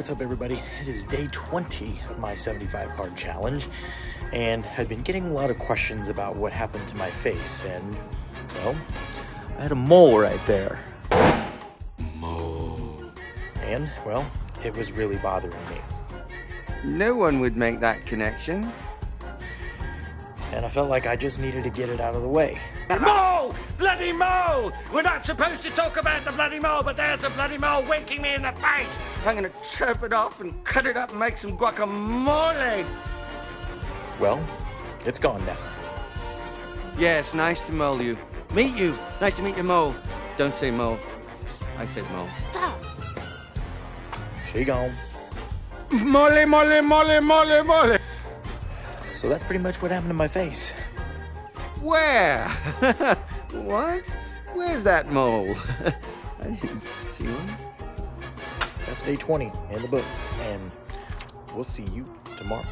what's up everybody? It is day 20 of my 75 hard challenge, and I've been getting a lot of questions about what happened to my face, and, well, I had a mole right there. Mole. And, well, it was really bothering me. No one would make that connection. And I felt like I just needed to get it out of the way. Mole! Bloody mole! We're not supposed to talk about the bloody mole, but there's a bloody mole winking me in the face! I'm gonna chop it off and cut it up and make some guacamole! Well, it's gone now. Yes, nice to mole you. Meet you. Nice to meet you, mole. Don't say mole. I said mole. Stop. She gone. Mole, mole, mole, mole, mole. So that's pretty much what happened to my face. Where? What? Where's that mole? I didn't see one. That's day 20 in the books, and we'll see you tomorrow.